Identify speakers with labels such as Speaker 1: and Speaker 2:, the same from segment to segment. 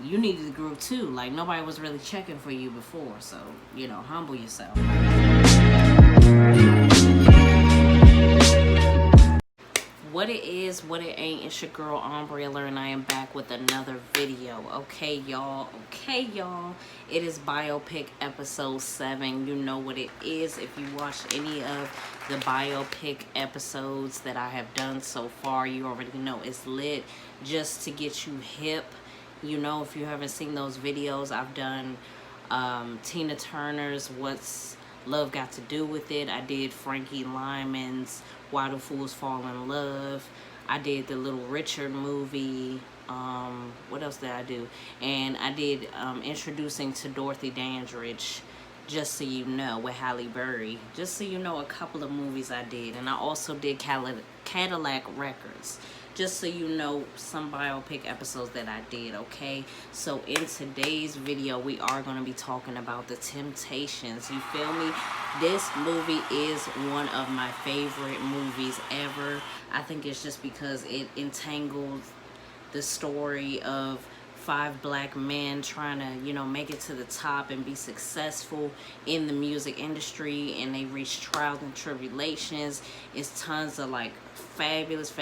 Speaker 1: you needed the group too. Like, nobody was really checking for you before, so, you know, humble yourself. What it is, what it ain't, it's your girl Umbrella, and I am back with another video. Okay, y'all. It is Biopic episode 7. You know what it is. If you watched any of the Biopic episodes that I have done so far, you already know it's lit. Just to get you hip, you know, if you haven't seen those videos, I've done Tina Turner's What's Love Got to Do with It. I did Frankie Lyman's Why Do Fools Fall in Love. I did the Little Richard movie. What else did I do? And I did Introducing to Dorothy Dandridge, Just So You Know, with Halle Berry. Just so you know, a couple of movies I did. And I also did Cadillac Records. Just so you know, some biopic episodes that I did, okay? So in today's video, we are going to be talking about The Temptations. You feel me? This movie is one of my favorite movies ever. I think it's just because it entangles the story of 5 black men trying to, you know, make it to the top and be successful in the music industry, and they reach trials and tribulations. It's tons of like fabulous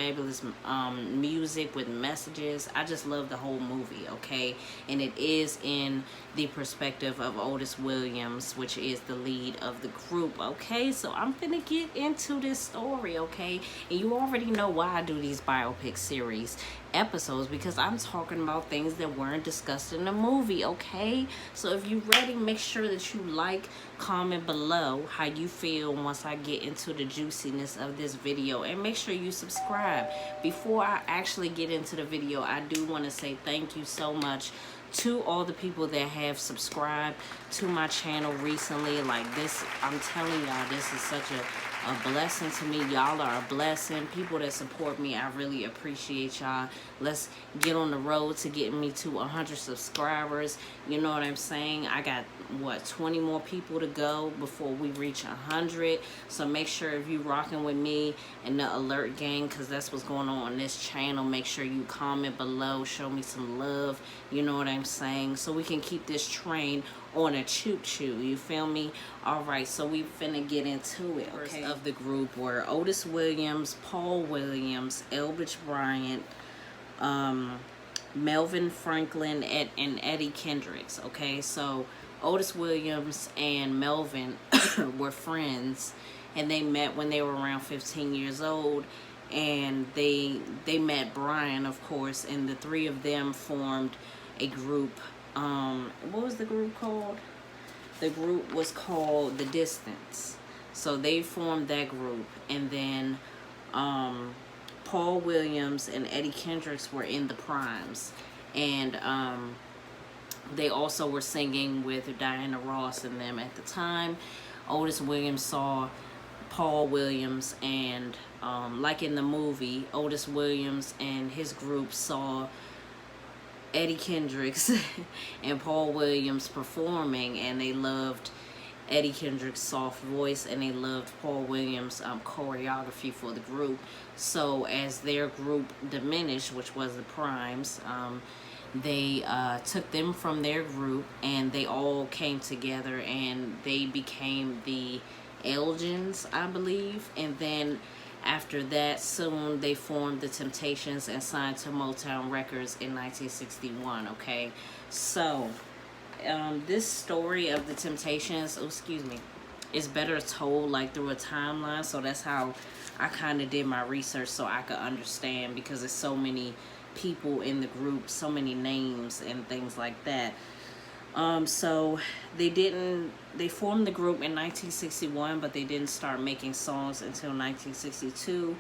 Speaker 1: music with messages. I just love the whole movie, okay? And it is in the perspective of Otis Williams, which is the lead of the group, okay? So I'm gonna get into this story, okay? And you already know why I do these biopic series episodes, because I'm talking about things that weren't discussed in the movie, okay? So if you're ready, make sure that you like, comment below how you feel once I get into the juiciness of this video, and make sure you subscribe. Before I actually get into the video, I do want to say thank you so much to all the people that have subscribed to my channel recently. Like this, I'm telling y'all, this is such a blessing to me. Y'all are a blessing. People that support me, I really appreciate y'all. Let's get on the road to getting me to 100 subscribers. You know what I'm saying? I got, what, 20 more people to go before we reach 100. So make sure if you rocking with me and the alert gang, because that's what's going on this channel, make sure you comment below, show me some love. You know what I'm saying? So we can keep this train on a choo-choo, you feel me? All right, so we finna get into it, okay? Of the group were Otis Williams, Paul Williams, Elbridge Bryant, Melvin Franklin, and Eddie Kendricks, okay? So Otis Williams and Melvin were friends, and they met when they were around 15 years old, and they met Brian, of course, and the three of them formed a group. What was the group called? The group was called The Distance. So they formed that group, and then Paul Williams and Eddie Kendricks were in the Primes, and they also were singing with Diana Ross and them at the time. Otis Williams saw Paul Williams, and like in the movie, Otis Williams and his group saw Eddie Kendricks and Paul Williams performing, and they loved Eddie Kendricks' soft voice, and they loved Paul Williams' choreography for the group. So as their group diminished, which was the Primes, they took them from their group, and they all came together, and they became the Elgins, I believe. And then after that, soon they formed The Temptations and signed to Motown Records in 1961, okay? So this story of The Temptations, is better told like through a timeline. So that's how I kind of did my research, so I could understand, because there's so many people in the group, so many names and things like that. So they formed the group in 1961, but they didn't start making songs until 1962.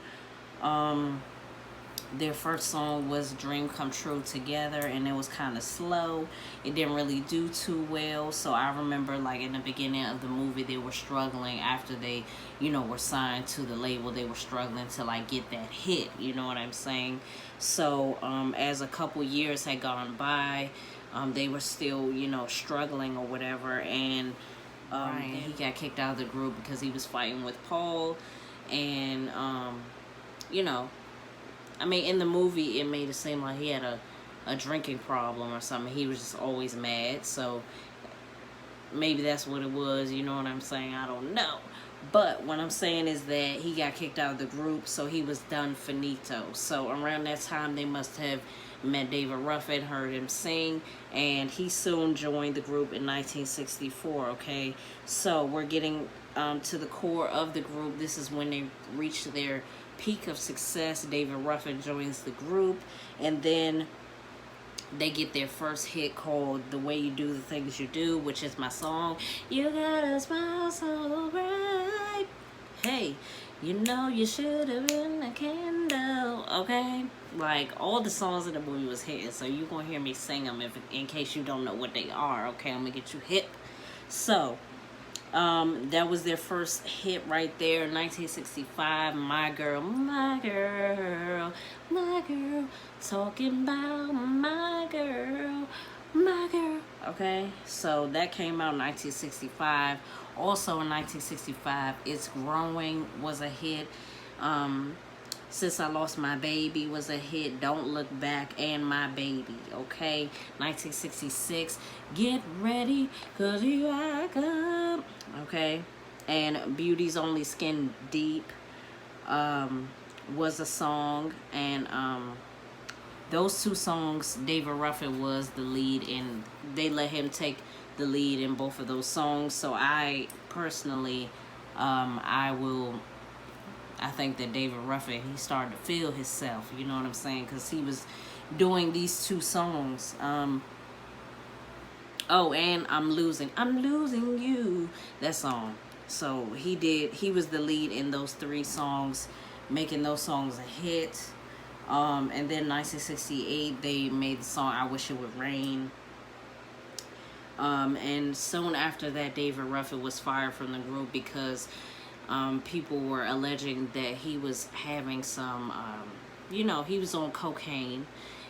Speaker 1: Their first song was Dream Come True Together, and it was kind of slow. It didn't really do too well. So I remember, like, in the beginning of the movie, they were struggling after they, you know, were signed to the label. They were struggling to, like, get that hit, you know what I'm saying? So as a couple years had gone by, they were still, you know, struggling or whatever, and he got kicked out of the group because he was fighting with Paul. And you know, I mean, in the movie, it made it seem like he had a a drinking problem or something. He was just always mad. So maybe that's what it was. You know what I'm saying? I don't know. But what I'm saying is that he got kicked out of the group, so he was done finito. So around that time, they must have met David Ruffin, heard him sing, and he soon joined the group in 1964, okay? So we're getting to the core of the group. This is when they reached their peak of success. David Ruffin joins the group, and then they get their first hit called The Way You Do the Things You Do, which is my song. You got a smile so bright. Hey, you know you should have been a candle. Okay? Like, all the songs in the movie was hits, so you're going to hear me sing them in case you don't know what they are. Okay? I'm going to get you hip. So, that was their first hit right there in 1965. My girl, my girl, my girl, talking about my girl, my girl. Okay, so that came out in 1965. Also in 1965, It's Growing was a hit. Since I Lost My Baby was a hit. Don't Look Back and My Baby. Okay, 1966, Get Ready, 'cause here I come. Okay, and Beauty's Only Skin Deep was a song, and those two songs, David Ruffin was the lead, and they let him take the lead in both of those songs. So I personally, I think that David Ruffin, he started to feel himself, you know what I'm saying? Because he was doing these two songs. Oh, and I'm Losing You, that song. So he was the lead in those three songs, making those songs a hit. And then 1968, they made the song I Wish It Would Rain. And soon after that, David Ruffin was fired from the group because people were alleging that he was having some, he was on cocaine,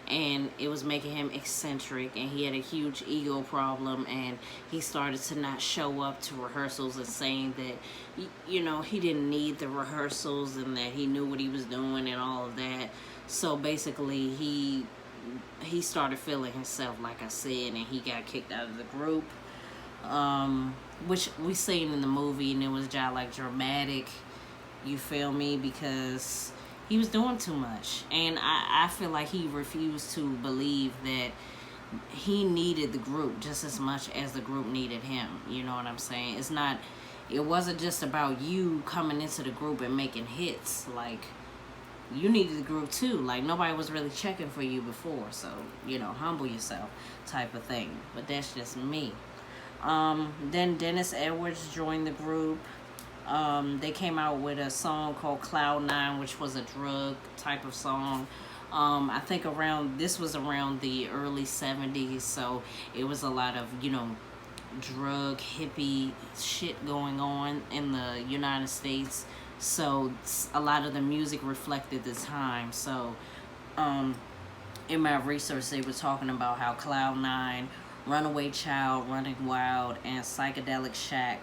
Speaker 1: and it was making him eccentric, and he had a huge ego problem, and he started to not show up to rehearsals and saying that, he didn't need the rehearsals and that he knew what he was doing and all of that. So basically, he started feeling himself, like I said, and he got kicked out of the group. Which we seen in the movie, and it was just like dramatic, you feel me, because he was doing too much, and I feel like he refused to believe that he needed the group just as much as the group needed him. You know what I'm saying? It wasn't just about you coming into the group and making hits. Like, you needed the group too. Like, nobody was really checking for you before, so humble yourself, type of thing. But that's just me. Then Dennis Edwards joined the group. They came out with a song called Cloud 9, which was a drug type of song. I think this was around the early 70s, so it was a lot of, drug hippie shit going on in the United States. So a lot of the music reflected the time. So in my research, they were talking about how Cloud 9, Runaway Child, Running Wild, and Psychedelic Shack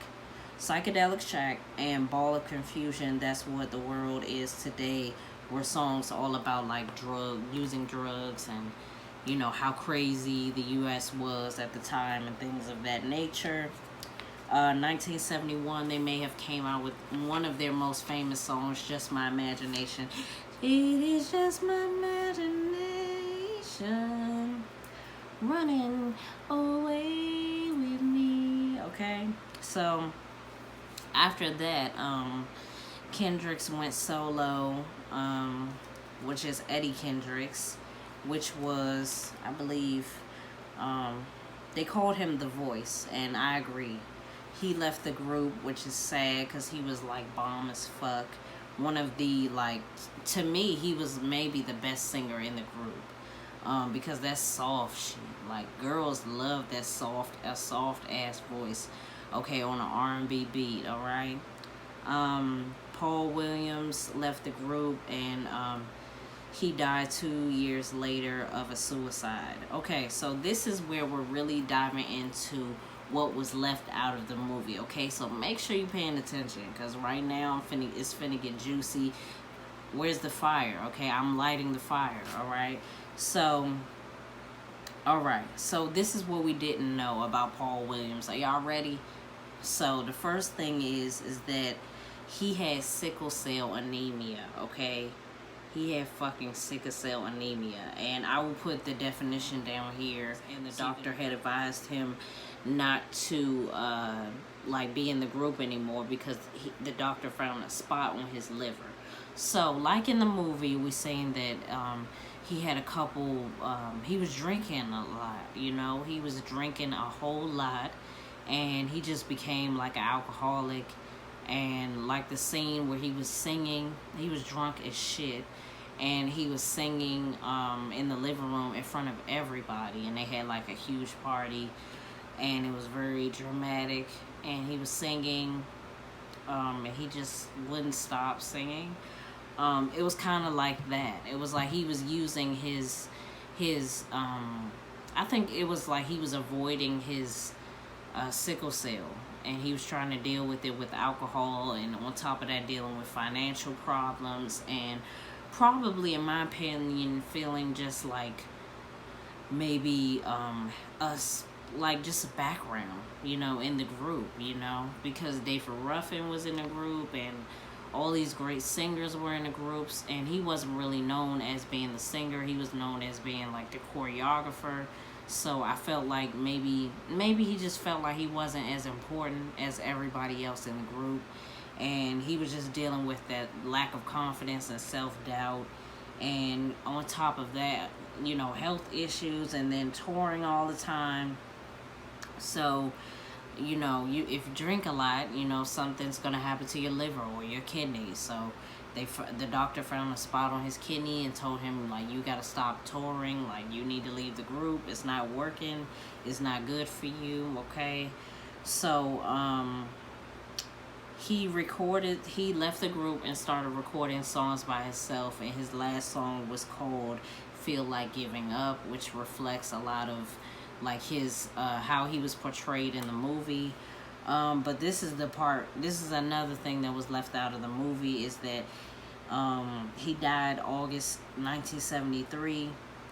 Speaker 1: and Ball of Confusion, That's What the World Is Today, were songs all about like using drugs, and how crazy the US was at the time and things of that nature. 1971, they may have came out with one of their most famous songs, Just My Imagination. It is just my imagination running away with me. Okay, so after that, Kendricks went solo, which is Eddie Kendricks, which was, I believe, they called him The Voice, and I agree. He left the group, which is sad, because he was like bomb as fuck. One of the, to me, he was maybe the best singer in the group, because that's soft shit. Like, girls love that soft ass voice, okay, on an R&B beat. All right. Paul Williams left the group, and he died 2 years later of a suicide. Okay, so this is where we're really diving into what was left out of the movie. Okay, so make sure you're paying attention, because right now it's finna get juicy. Where's the fire? Okay, I'm lighting the fire. All right, so All right, so this is what we didn't know about Paul Williams. Are y'all ready? So the first thing is that he had sickle cell anemia, okay? He had fucking sickle cell anemia. And I will put the definition down here. And the doctor had advised him not to like be in the group anymore because the doctor found a spot on his liver. So like in the movie, we're saying that he had a couple, he was drinking a lot, you know? He was drinking a whole lot, and he just became like an alcoholic. And like the scene where he was singing, he was drunk as shit, and he was singing in the living room in front of everybody, and they had like a huge party, and it was very dramatic, and he was singing, and he just wouldn't stop singing. It was kind of like that. It was like he was using his I think it was like he was avoiding his sickle cell, and he was trying to deal with it with alcohol, and on top of that dealing with financial problems, and probably, in my opinion, feeling just like maybe us, like just a background, you know, in the group, you know, because Ruffin was in the group, and all these great singers were in the groups, and he wasn't really known as being the singer. He was known as being like the choreographer. So I felt like maybe he just felt like he wasn't as important as everybody else in the group, and he was just dealing with that lack of confidence and self-doubt, and on top of that, you know, health issues, and then touring all the time. So, you know, if you drink a lot, you know, something's gonna happen to your liver or your kidneys. So the doctor found a spot on his kidney and told him, like, you gotta stop touring, like, you need to leave the group, it's not working, it's not good for you, okay? So he left the group and started recording songs by himself, and his last song was called Feel Like Giving Up, which reflects a lot of like his how he was portrayed in the movie. But this is another thing that was left out of the movie, is that he died August 1973,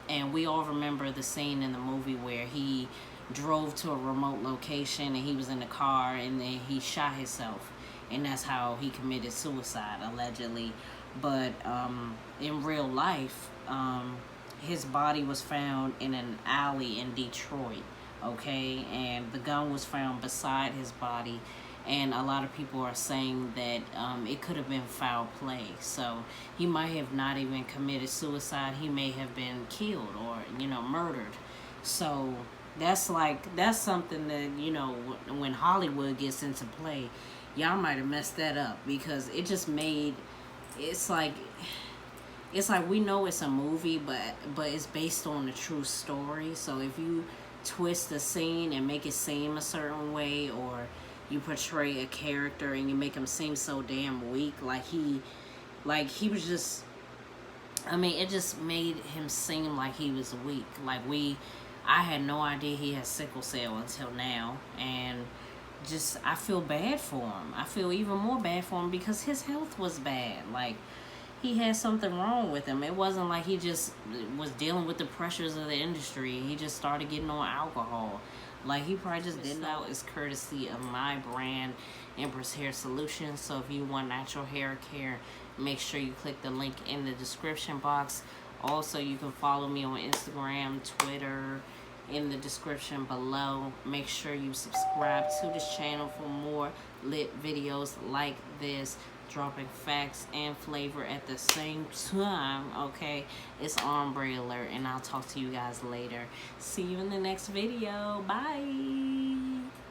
Speaker 1: and we all remember the scene in the movie where he drove to a remote location, and he was in the car, and then he shot himself, and that's how he committed suicide, allegedly. But in real life, his body was found in an alley in Detroit, okay? And the gun was found beside his body, and a lot of people are saying that it could have been foul play. So he might have not even committed suicide. He may have been killed or, you know, murdered. So that's something that, you know, when Hollywood gets into play, y'all might have messed that up, because it just made, it's like we know it's a movie, but it's based on a true story. So if you twist the scene and make it seem a certain way, or you portray a character and you make him seem so damn weak, like he was just, I mean, it just made him seem like he was weak. Like I had no idea he had sickle cell until now, and just, I feel bad for him. I feel even more bad for him because his health was bad. Like, he had something wrong with him. It wasn't like he just was dealing with the pressures of the industry. He just started getting on alcohol. Like, he probably just didn't know. It's courtesy of my brand, Empress Hair Solutions. So if you want natural hair care, make sure you click the link in the description box. Also, you can follow me on Instagram, Twitter, in the description below. Make sure you subscribe to this channel for more lit videos like this, dropping facts and flavor at the same time, okay? It's Ombre Alert, and I'll talk to you guys later. See you in the next video. Bye.